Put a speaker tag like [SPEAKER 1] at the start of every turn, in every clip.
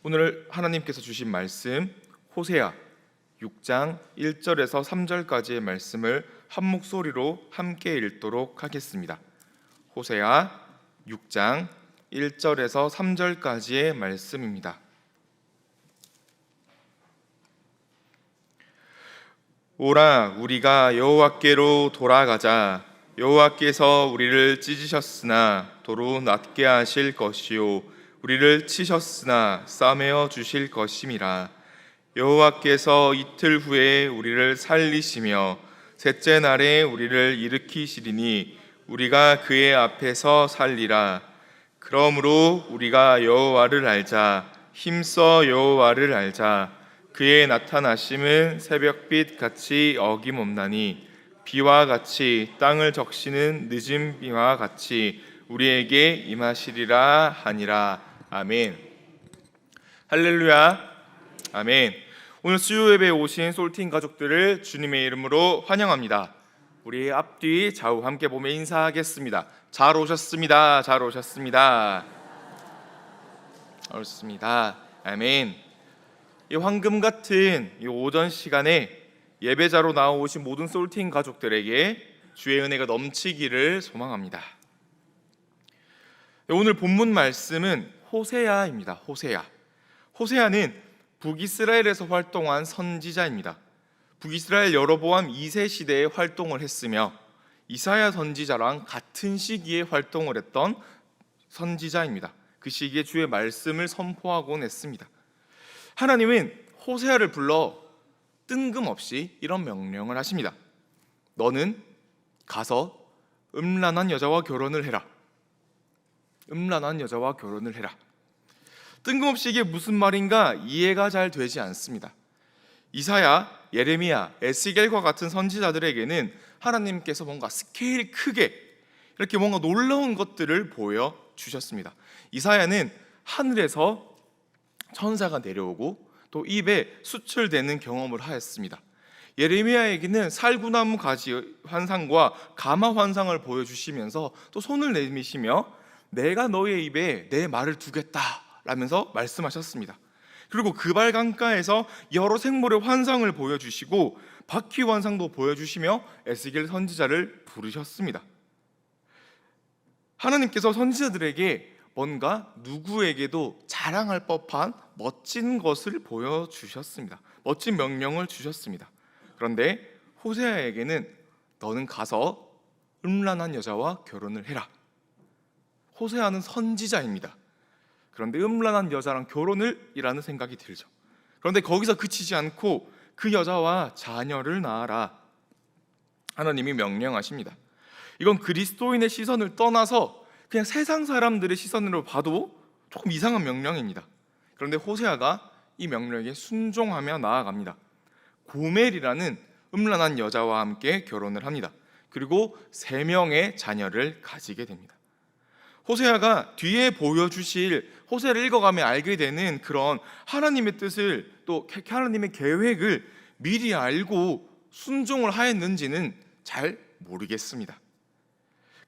[SPEAKER 1] 오늘 하나님께서 주신 말씀 호세아 6장 1절에서 3절까지의 말씀을 한 목소리로 함께 읽도록 하겠습니다. 호세아 6장 1절에서 3절까지의 말씀입니다. 오라, 우리가 여호와께로 돌아가자. 여호와께서 우리를 찢으셨으나 도로 낫게 하실 것이요, 우리를 치셨으나 싸매어 주실 것임이라. 여호와께서 이틀 후에 우리를 살리시며 셋째 날에 우리를 일으키시리니 우리가 그의 앞에서 살리라. 그러므로 우리가 여호와를 알자. 힘써 여호와를 알자. 그의 나타나심은 새벽빛 같이 어김없나니 비와 같이 땅을 적시는 늦은 비와 같이 우리에게 임하시리라 하니라. 아멘. 할렐루야. 아멘. 오늘 수요 예배에 오신 솔팀 가족들을 주님의 이름으로 환영합니다. 우리 앞뒤 좌우 함께 보며 인사하겠습니다. 잘 오셨습니다. 잘 오셨습니다. 옳습니다. 아멘. 이 황금 같은 이 오전 시간에 예배자로 나오신 모든 솔팀 가족들에게 주의 은혜가 넘치기를 소망합니다. 오늘 본문 말씀은 호세아입니다. 호세아는 북이스라엘에서 활동한 선지자입니다. 북이스라엘 여로보암 2세 시대에 활동을 했으며 이사야 선지자랑 같은 시기에 활동을 했던 선지자입니다. 그 시기에 주의 말씀을 선포하곤 했습니다. 하나님은 호세아를 불러 뜬금없이 이런 명령을 하십니다. 너는 가서 음란한 여자와 결혼을 해라. 음란한 여자와 결혼을 해라. 뜬금없이 이게 무슨 말인가 이해가 잘 되지 않습니다. 이사야, 예레미야, 에스겔과 같은 선지자들에게는 하나님께서 뭔가 스케일 크게 이렇게 뭔가 놀라운 것들을 보여주셨습니다. 이사야는 하늘에서 천사가 내려오고 또 입에 수출되는 경험을 하였습니다. 예레미야에게는 살구나무 가지 환상과 가마 환상을 보여주시면서 또 손을 내미시며 내가 너의 입에 내 말을 두겠다 라면서 말씀하셨습니다. 그리고 그발 강가에서 여러 생물의 환상을 보여주시고 바퀴 환상도 보여주시며 에스겔 선지자를 부르셨습니다. 하나님께서 선지자들에게 뭔가 누구에게도 자랑할 법한 멋진 것을 보여주셨습니다. 멋진 명령을 주셨습니다. 그런데 호세아에게는 너는 가서 음란한 여자와 결혼을 해라. 호세아는 선지자입니다. 그런데 음란한 여자랑 결혼을 이라는 생각이 들죠. 그런데 거기서 그치지 않고 그 여자와 자녀를 낳아라. 하나님이 명령하십니다. 이건 그리스도인의 시선을 떠나서 그냥 세상 사람들의 시선으로 봐도 조금 이상한 명령입니다. 그런데 호세아가 이 명령에 순종하며 나아갑니다. 고멜이라는 음란한 여자와 함께 결혼을 합니다. 그리고 3명의 자녀를 가지게 됩니다. 호세아가 뒤에 보여주실, 호세아를 읽어가며 알게 되는 그런 하나님의 뜻을 또 하나님의 계획을 미리 알고 순종을 하였는지는 잘 모르겠습니다.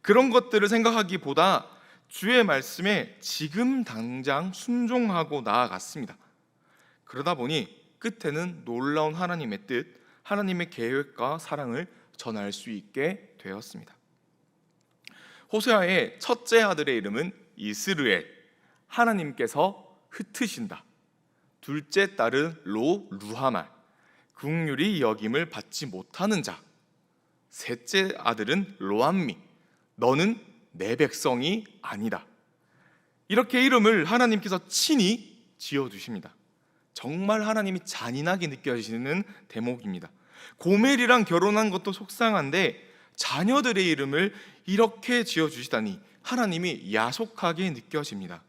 [SPEAKER 1] 그런 것들을 생각하기보다 주의 말씀에 지금 당장 순종하고 나아갔습니다. 그러다 보니 끝에는 놀라운 하나님의 뜻, 하나님의 계획과 사랑을 전할 수 있게 되었습니다. 호세아의 첫째 아들의 이름은 이스르엘, 하나님께서 흩으신다. 둘째 딸은 루하말, 긍휼히 여김을 받지 못하는 자. 셋째 아들은 로암미, 너는 내 백성이 아니다. 이렇게 이름을 하나님께서 친히 지어주십니다. 정말 하나님이 잔인하게 느껴지는 대목입니다. 고멜이랑 결혼한 것도 속상한데 자녀들의 이름을 이렇게 지어주시다니 하나님이 야속하게 느껴집니다.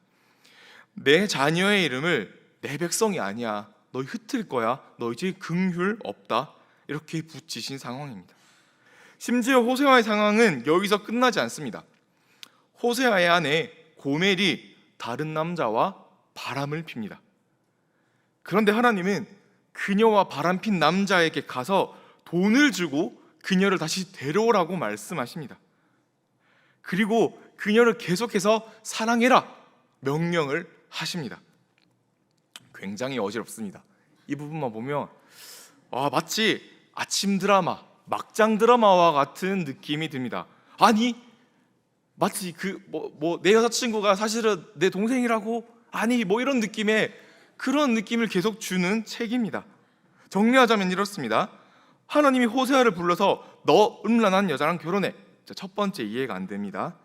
[SPEAKER 1] 내 자녀의 이름을 내 백성이 아니야, 너희 흩을 거야, 너 이제 긍휼 없다, 이렇게 붙이신 상황입니다. 심지어 호세아의 상황은 여기서 끝나지 않습니다. 호세아의 아내 고멜이 다른 남자와 바람을 핍니다. 그런데 하나님은 그녀와 바람핀 남자에게 가서 돈을 주고 그녀를 다시 데려오라고 말씀하십니다. 그리고 그녀를 계속해서 사랑해라 명령을 하십니다. 굉장히 어지럽습니다. 이 부분만 보면 마치 아침 드라마, 막장 드라마와 같은 느낌이 듭니다. 아니, 마치 내 여자친구가 사실은 내 동생이라고? 아니, 이런 느낌의 그런 느낌을 계속 주는 책입니다. 정리하자면 이렇습니다. 하나님이 호세아를 불러서 너 음란한 여자랑 결혼해. 첫 번째, 이해가 안 됩니다.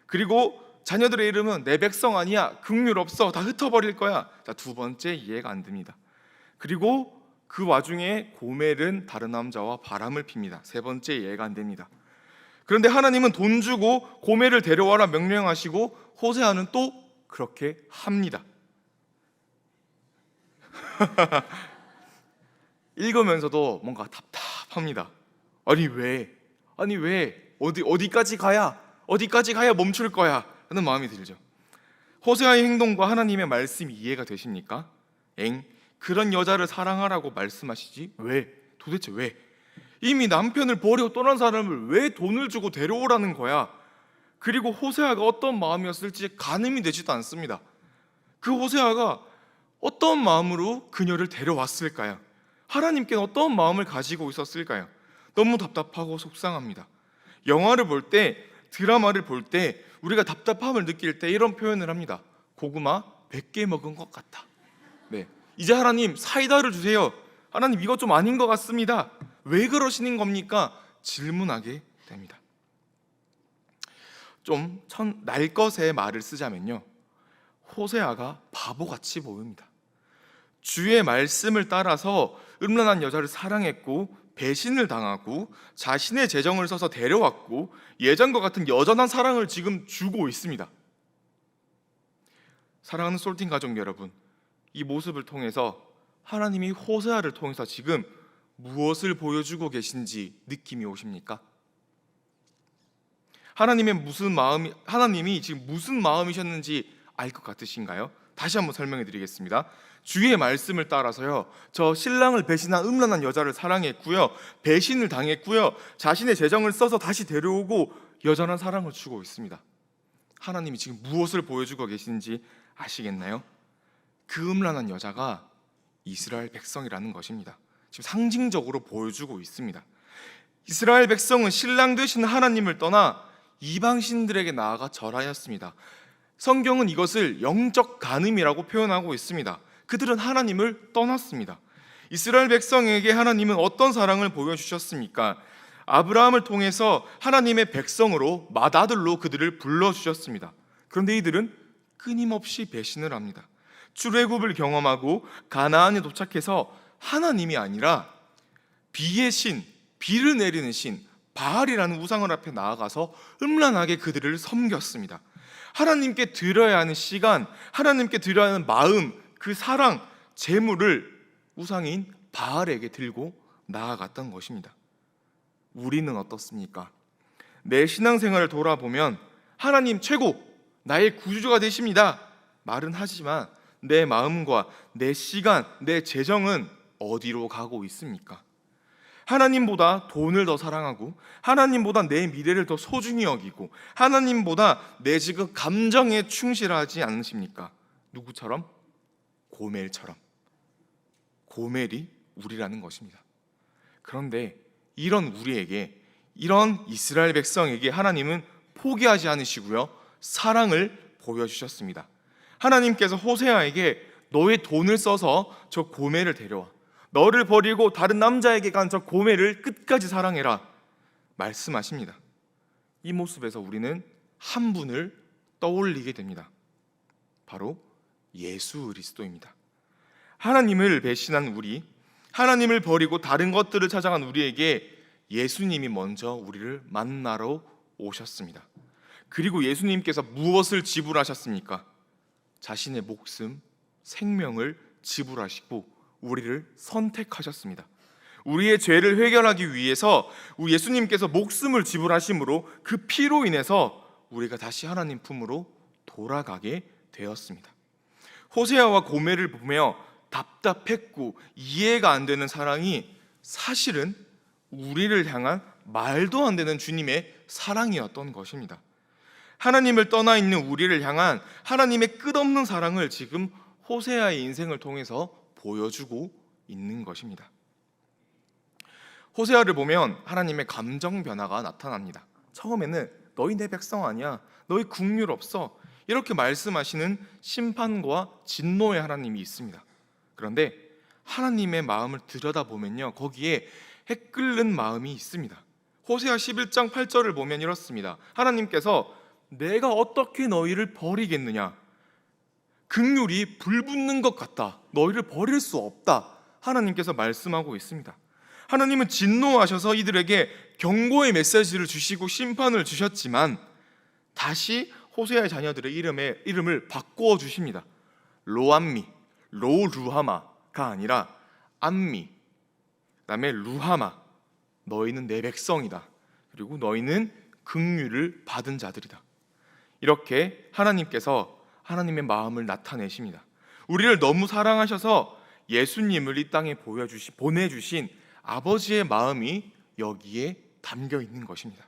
[SPEAKER 1] 그리고 자녀들의 이름은 내 백성 아니야, 긍휼 없어, 다 흩어버릴 거야. 두 번째, 이해가 안 됩니다. 그리고 그 와중에 고멜은 다른 남자와 바람을 핍니다. 세 번째, 이해가 안 됩니다. 그런데 하나님은 돈 주고 고멜을 데려와라 명령하시고 호세아는 또 그렇게 합니다. 읽으면서도 뭔가 답답합니다. 아니 왜 어디까지 가야 멈출 거야 하는 마음이 들죠. 호세아의 행동과 하나님의 말씀이 이해가 되십니까? 그런 여자를 사랑하라고 말씀하시지 도대체 왜? 이미 남편을 버리고 떠난 사람을 왜 돈을 주고 데려오라는 거야? 그리고 호세아가 어떤 마음이었을지 가늠이 되지도 않습니다. 그 호세아가 어떤 마음으로 그녀를 데려왔을까요? 하나님께는 어떤 마음을 가지고 있었을까요? 너무 답답하고 속상합니다. 영화를 볼 때, 드라마를 볼 때 우리가 답답함을 느낄 때 이런 표현을 합니다. 고구마 100개 먹은 것 같다. 이제 하나님 사이다를 주세요. 하나님 이거 좀 아닌 것 같습니다. 왜 그러시는 겁니까? 질문하게 됩니다. 좀 날것의 말을 쓰자면요, 호세아가 바보같이 보입니다. 주의 말씀을 따라서 음란한 여자를 사랑했고 배신을 당하고 자신의 재정을 써서 데려왔고 예전과 같은 여전한 사랑을 지금 주고 있습니다. 사랑하는 솔팅 가족 여러분, 이 모습을 통해서 하나님이 호세아를 통해서 지금 무엇을 보여주고 계신지 느낌이 오십니까? 하나님이 지금 무슨 마음이셨는지 알 것 같으신가요? 다시 한번 설명해 드리겠습니다. 주의 말씀을 따라서요, 저 신랑을 배신한 음란한 여자를 사랑했고요, 배신을 당했고요, 자신의 재정을 써서 다시 데려오고 여전한 사랑을 주고 있습니다. 하나님이 지금 무엇을 보여주고 계신지 아시겠나요? 그 음란한 여자가 이스라엘 백성이라는 것입니다. 지금 상징적으로 보여주고 있습니다. 이스라엘 백성은 신랑 되신 하나님을 떠나 이방신들에게 나아가 절하였습니다. 성경은 이것을 영적 간음이라고 표현하고 있습니다. 그들은 하나님을 떠났습니다. 이스라엘 백성에게 하나님은 어떤 사랑을 보여주셨습니까? 아브라함을 통해서 하나님의 백성으로 맏아들로 그들을 불러주셨습니다. 그런데 이들은 끊임없이 배신을 합니다. 출애굽을 경험하고 가나안에 도착해서 하나님이 아니라 비의 신, 비를 내리는 신 바알이라는 우상을 앞에 나아가서 음란하게 그들을 섬겼습니다. 하나님께 드려야 하는 시간, 하나님께 드려야 하는 마음, 그 사랑, 재물을 우상인 바알에게 들고 나아갔던 것입니다. 우리는 어떻습니까? 내 신앙생활을 돌아보면 하나님 최고, 나의 구주가 되십니다 말은 하지만 내 마음과 내 시간, 내 재정은 어디로 가고 있습니까? 하나님보다 돈을 더 사랑하고 하나님보다 내 미래를 더 소중히 여기고 하나님보다 내 지금 감정에 충실하지 않으십니까? 누구처럼? 고멜처럼. 고멜이 우리라는 것입니다. 그런데 이런 우리에게, 이런 이스라엘 백성에게 하나님은 포기하지 않으시고요, 사랑을 보여주셨습니다. 하나님께서 호세아에게 너의 돈을 써서 저 고멜을 데려와, 너를 버리고 다른 남자에게 간 저 고멜을 끝까지 사랑해라 말씀하십니다. 이 모습에서 우리는 한 분을 떠올리게 됩니다. 바로 예수 그리스도입니다. 하나님을 배신한 우리, 하나님을 버리고 다른 것들을 찾아간 우리에게 예수님이 먼저 우리를 만나러 오셨습니다. 그리고 예수님께서 무엇을 지불하셨습니까? 자신의 목숨, 생명을 지불하시고 우리를 선택하셨습니다. 우리의 죄를 해결하기 위해서 예수님께서 목숨을 지불하심으로 그 피로 인해서 우리가 다시 하나님 품으로 돌아가게 되었습니다. 호세아와 고멜을 보며 답답했고 이해가 안 되는 사랑이 사실은 우리를 향한 말도 안 되는 주님의 사랑이었던 것입니다. 하나님을 떠나 있는 우리를 향한 하나님의 끝없는 사랑을 지금 호세아의 인생을 통해서 보여주고 있는 것입니다. 호세아를 보면 하나님의 감정 변화가 나타납니다. 처음에는 너희 내 백성 아니야, 너희 국률 없어, 이렇게 말씀하시는 심판과 진노의 하나님이 있습니다. 그런데 하나님의 마음을 들여다보면요, 거기에 해끓는 마음이 있습니다. 호세아 11장 8절을 보면 이렇습니다. 하나님께서 내가 어떻게 너희를 버리겠느냐, 긍휼이 불붙는 것 같다, 너희를 버릴 수 없다, 하나님께서 말씀하고 있습니다. 하나님은 진노하셔서 이들에게 경고의 메시지를 주시고 심판을 주셨지만 다시 호세아의 자녀들의 이름을 바꾸어 주십니다. 로암미, 로루하마가 아니라 암미, 그다음에 루하마, 너희는 내 백성이다, 그리고 너희는 긍휼을 받은 자들이다. 이렇게 하나님께서 하나님의 마음을 나타내십니다. 우리를 너무 사랑하셔서 예수님을 이 땅에 보내주신 아버지의 마음이 여기에 담겨 있는 것입니다.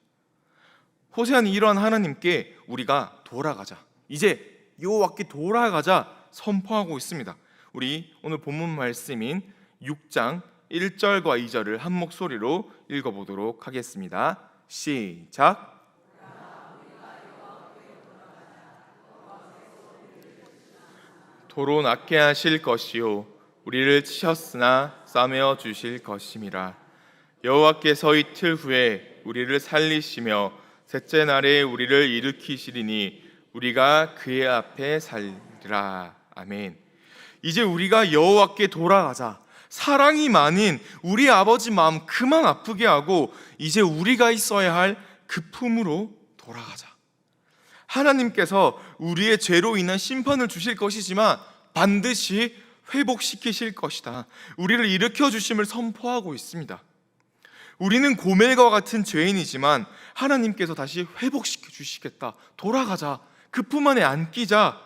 [SPEAKER 1] 호세아는 이러한 하나님께 우리가 돌아가자, 이제 여호와께 돌아가자 선포하고 있습니다. 우리 오늘 본문 말씀인 6장 1절과 2절을 한 목소리로 읽어보도록 하겠습니다. 시작. 도로 낫게 하실 것이요 우리를 치셨으나 싸매어 주실 것임이라. 여호와께서 이틀 후에 우리를 살리시며 셋째 날에 우리를 일으키시리니 우리가 그의 앞에 살리라. 아멘. 이제 우리가 여호와께 돌아가자. 사랑이 많은 우리 아버지 마음 그만 아프게 하고 이제 우리가 있어야 할 그 품으로 돌아가자. 하나님께서 우리의 죄로 인한 심판을 주실 것이지만 반드시 회복시키실 것이다. 우리를 일으켜 주심을 선포하고 있습니다. 우리는 고멜과 같은 죄인이지만 하나님께서 다시 회복시켜 주시겠다. 돌아가자. 그 품 안에 안기자.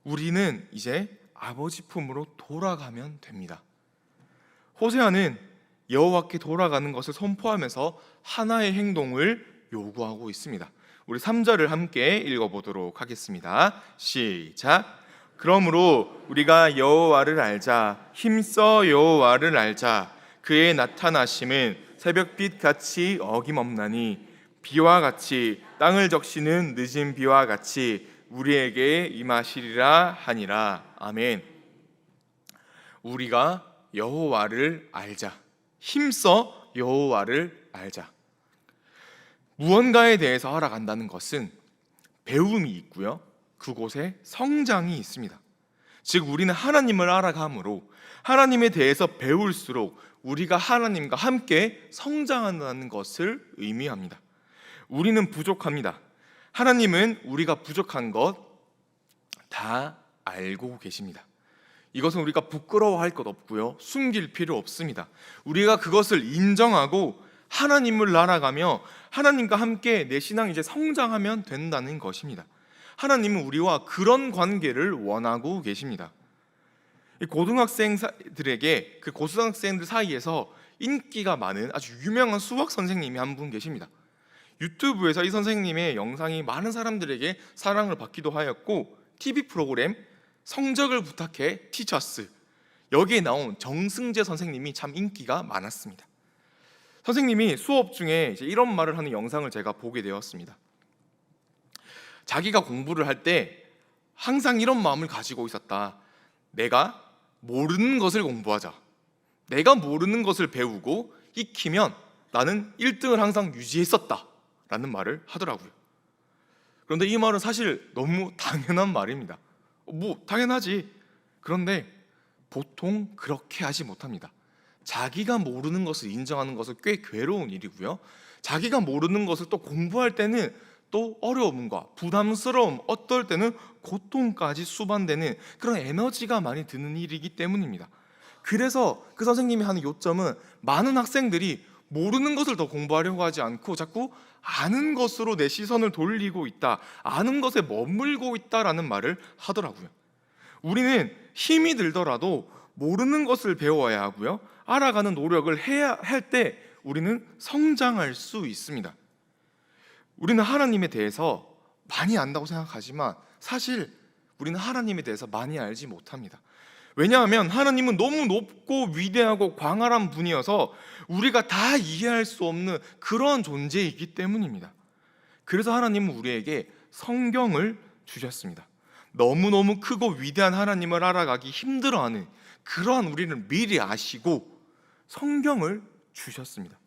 [SPEAKER 1] 우리는 이제 아버지 품으로 돌아가면 됩니다. 호세아는 여호와께 돌아가는 것을 선포하면서 하나의 행동을 요구하고 있습니다. 우리 3절을 함께 읽어보도록 하겠습니다. 시작. 그러므로 우리가 여호와를 알자. 힘써 여호와를 알자. 그의 나타나심은 새벽빛 같이 어김없나니 비와 같이 땅을 적시는 늦은 비와 같이 우리에게 임하시리라 하니라. 아멘. 우리가 여호와를 알자. 힘써 여호와를 알자. 무언가에 대해서 알아간다는 것은 배움이 있고요, 그곳에 성장이 있습니다. 즉 우리는 하나님을 알아감으로 하나님에 대해서 배울수록 우리가 하나님과 함께 성장한다는 것을 의미합니다. 우리는 부족합니다. 하나님은 우리가 부족한 것 다 알고 계십니다. 이것은 우리가 부끄러워할 것 없고요, 숨길 필요 없습니다. 우리가 그것을 인정하고 하나님을 알아가며 하나님과 함께 내 신앙이 이제 성장하면 된다는 것입니다. 하나님은 우리와 그런 관계를 원하고 계십니다. 고등학생들에게, 그 고등학생들 사이에서 인기가 많은 아주 유명한 수학 선생님이 한 분 계십니다. 유튜브에서 이 선생님의 영상이 많은 사람들에게 사랑을 받기도 하였고, TV 프로그램 성적을 부탁해 티처스, 여기에 나온 정승재 선생님이 참 인기가 많았습니다. 선생님이 수업 중에 이제 이런 말을 하는 영상을 제가 보게 되었습니다. 자기가 공부를 할 때 항상 이런 마음을 가지고 있었다. 내가 모르는 것을 공부하자. 내가 모르는 것을 배우고 익히면 나는 1등을 항상 유지했었다 라는 말을 하더라고요. 그런데 이 말은 사실 너무 당연한 말입니다. 당연하지. 그런데 보통 그렇게 하지 못합니다. 자기가 모르는 것을 인정하는 것은 꽤 괴로운 일이고요, 자기가 모르는 것을 또 공부할 때는 또 어려움과 부담스러움, 어떨 때는 고통까지 수반되는 그런 에너지가 많이 드는 일이기 때문입니다. 그래서 그 선생님이 하는 요점은 많은 학생들이 모르는 것을 더 공부하려고 하지 않고 자꾸 아는 것으로 내 시선을 돌리고 있다, 아는 것에 머물고 있다라는 말을 하더라고요. 우리는 힘이 들더라도 모르는 것을 배워야 하고요, 알아가는 노력을 해야 할 때 우리는 성장할 수 있습니다. 우리는 하나님에 대해서 많이 안다고 생각하지만 사실 우리는 하나님에 대해서 많이 알지 못합니다. 왜냐하면 하나님은 너무 높고 위대하고 광활한 분이어서 우리가 다 이해할 수 없는 그런 존재이기 때문입니다. 그래서 하나님은 우리에게 성경을 주셨습니다. 너무너무 크고 위대한 하나님을 알아가기 힘들어하는 그러한 우리를 미리 아시고 성경을 주셨습니다.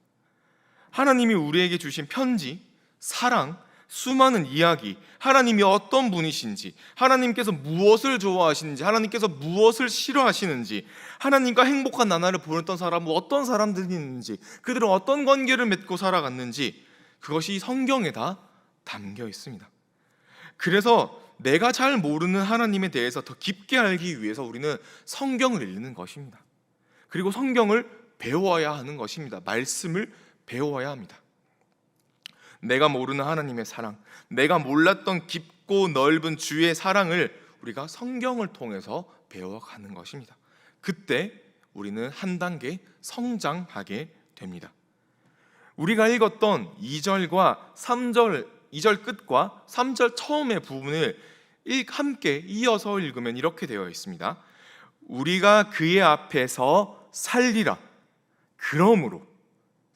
[SPEAKER 1] 하나님이 우리에게 주신 편지, 사랑, 수많은 이야기, 하나님이 어떤 분이신지, 하나님께서 무엇을 좋아하시는지, 하나님께서 무엇을 싫어하시는지, 하나님과 행복한 나날을 보냈던 사람은 어떤 사람들이 있는지, 그들은 어떤 관계를 맺고 살아갔는지, 그것이 성경에 다 담겨 있습니다. 그래서 내가 잘 모르는 하나님에 대해서 더 깊게 알기 위해서 우리는 성경을 읽는 것입니다. 그리고 성경을 배워야 하는 것입니다. 말씀을 배워야 합니다. 내가 모르는 하나님의 사랑, 내가 몰랐던 깊고 넓은 주의 사랑을 우리가 성경을 통해서 배워가는 것입니다. 그때 우리는 한 단계 성장하게 됩니다. 우리가 읽었던 2절과 3절, 2절 끝과 3절 처음의 부분을 함께 이어서 읽으면 이렇게 되어 있습니다. 우리가 그의 앞에서 살리라. 그러므로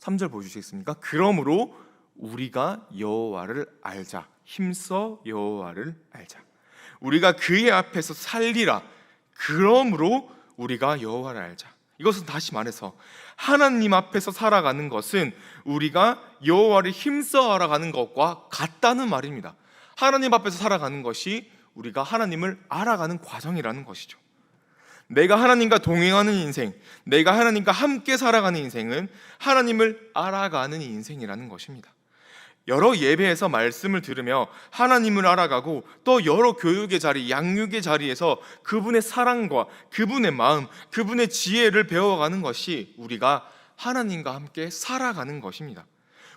[SPEAKER 1] 3절 보여주시겠습니까? 그러므로 우리가 여호와를 알자. 힘써 여호와를 알자. 우리가 그의 앞에서 살리라. 그러므로 우리가 여호와를 알자. 이것은 다시 말해서 하나님 앞에서 살아가는 것은 우리가 여호와를 힘써 알아가는 것과 같다는 말입니다. 하나님 앞에서 살아가는 것이 우리가 하나님을 알아가는 과정이라는 것이죠. 내가 하나님과 동행하는 인생, 내가 하나님과 함께 살아가는 인생은 하나님을 알아가는 인생이라는 것입니다. 여러 예배에서 말씀을 들으며 하나님을 알아가고 또 여러 교육의 자리, 양육의 자리에서 그분의 사랑과 그분의 마음, 그분의 지혜를 배워가는 것이 우리가 하나님과 함께 살아가는 것입니다.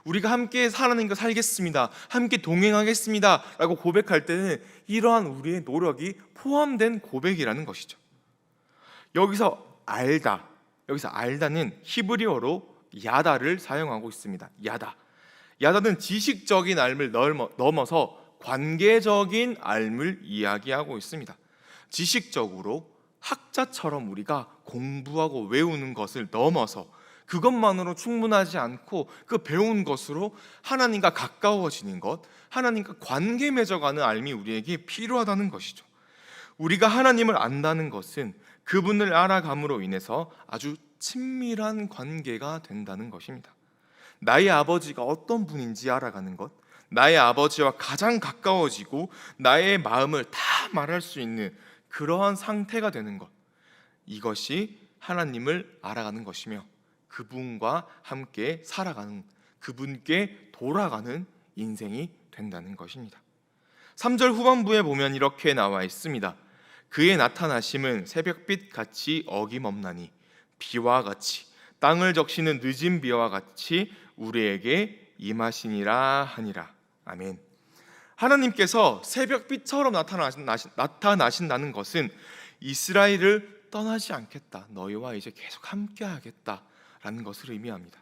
[SPEAKER 1] 우리가 함께 하나님과 살겠습니다, 함께 동행하겠습니다 라고 고백할 때는 이러한 우리의 노력이 포함된 고백이라는 것이죠. 여기서 알다는 히브리어로 야다를 사용하고 있습니다. 야다는 지식적인 알을 넘어서 관계적인 알을 이야기하고 있습니다. 지식적으로 학자처럼 우리가 공부하고 외우는 것을 넘어서 그것만으로 충분하지 않고 그 배운 것으로 하나님과 가까워지는 것, 하나님과 관계 맺어가는 알미 우리에게 필요하다는 것이죠. 우리가 하나님을 안다는 것은 그분을 알아감으로 인해서 아주 친밀한 관계가 된다는 것입니다. 나의 아버지가 어떤 분인지 알아가는 것, 나의 아버지와 가장 가까워지고 나의 마음을 다 말할 수 있는 그러한 상태가 되는 것, 이것이 하나님을 알아가는 것이며 그분과 함께 살아가는, 그분께 돌아가는 인생이 된다는 것입니다. 3절 후반부에 보면 이렇게 나와 있습니다. 그의 나타나심은 새벽빛 같이 어김없나니 비와 같이 땅을 적시는 늦은 비와 같이 우리에게 임하시니라 하니라. 아멘. 하나님께서 새벽빛처럼 나타나신다는 것은 이스라엘을 떠나지 않겠다, 너희와 이제 계속 함께하겠다라는 것을 의미합니다.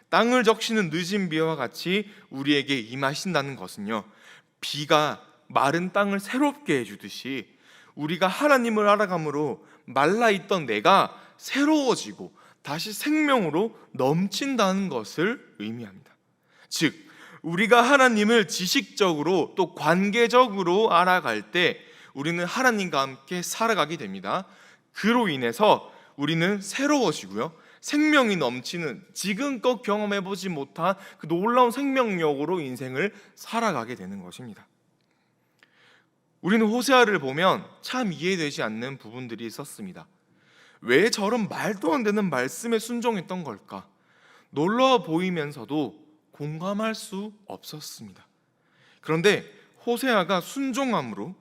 [SPEAKER 1] 땅을 적시는 늦은 비와 같이 우리에게 임하신다는 것은요, 비가 마른 땅을 새롭게 해주듯이 우리가 하나님을 알아감으로 말라있던 내가 새로워지고 다시 생명으로 넘친다는 것을 의미합니다. 즉, 우리가 하나님을 지식적으로 또 관계적으로 알아갈 때 우리는 하나님과 함께 살아가게 됩니다. 그로 인해서 우리는 새로워지고요, 생명이 넘치는, 지금껏 경험해보지 못한 그 놀라운 생명력으로 인생을 살아가게 되는 것입니다. 우리는 호세아를 보면 참 이해되지 않는 부분들이 있었습니다. 왜 저런 말도 안 되는 말씀에 순종했던 걸까? 놀라워 보이면서도 공감할 수 없었습니다. 그런데 호세아가 순종함으로,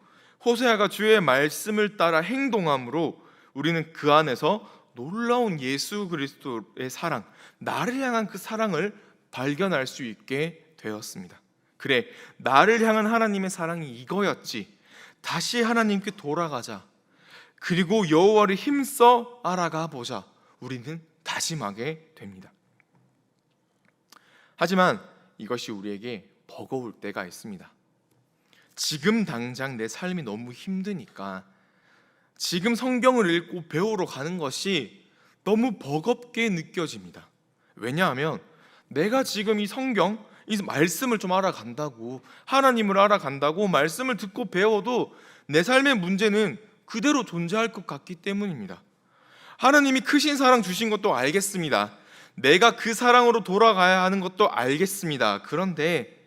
[SPEAKER 1] 호세아가 주의 말씀을 따라 행동함으로 우리는 그 안에서 놀라운 예수 그리스도의 사랑, 나를 향한 그 사랑을 발견할 수 있게 되었습니다. 그래, 나를 향한 하나님의 사랑이 이거였지. 다시 하나님께 돌아가자. 그리고 여호와를 힘써 알아가 보자. 우리는 다짐하게 됩니다. 하지만 이것이 우리에게 버거울 때가 있습니다. 지금 당장 내 삶이 너무 힘드니까 지금 성경을 읽고 배우러 가는 것이 너무 버겁게 느껴집니다. 왜냐하면 내가 지금 이 성경, 이 말씀을 좀 알아간다고, 하나님을 알아간다고 말씀을 듣고 배워도 내 삶의 문제는 그대로 존재할 것 같기 때문입니다. 하나님이 크신 사랑 주신 것도 알겠습니다. 내가 그 사랑으로 돌아가야 하는 것도 알겠습니다. 그런데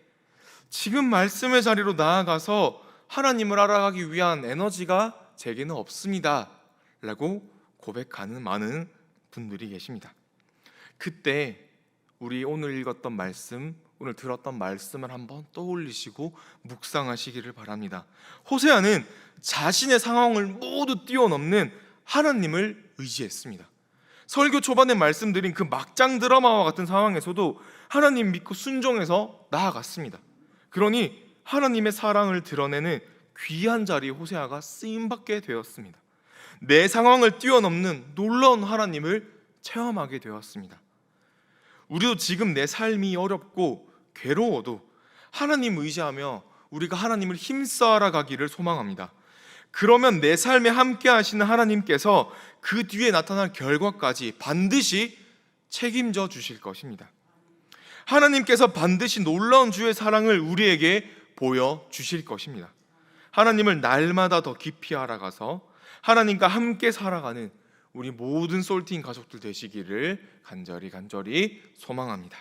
[SPEAKER 1] 지금 말씀의 자리로 나아가서 하나님을 알아가기 위한 에너지가 제게는 없습니다 라고 고백하는 많은 분들이 계십니다. 그때 우리 오늘 읽었던 말씀, 오늘 들었던 말씀을 한번 떠올리시고 묵상하시기를 바랍니다. 호세아는 자신의 상황을 모두 뛰어넘는 하나님을 의지했습니다. 설교 초반에 말씀드린 그 막장 드라마와 같은 상황에서도 하나님 믿고 순종해서 나아갔습니다. 그러니 하나님의 사랑을 드러내는 귀한 자리에 호세아가 쓰임받게 되었습니다. 내 상황을 뛰어넘는 놀라운 하나님을 체험하게 되었습니다. 우리도 지금 내 삶이 어렵고 괴로워도 하나님 의지하며 우리가 하나님을 힘써 알아가기를 소망합니다. 그러면 내 삶에 함께 하시는 하나님께서 그 뒤에 나타날 결과까지 반드시 책임져 주실 것입니다. 하나님께서 반드시 놀라운 주의 사랑을 우리에게 보여주실 것입니다. 하나님을 날마다 더 깊이 알아가서 하나님과 함께 살아가는 우리 모든 솔팀 가족들 되시기를 간절히 소망합니다.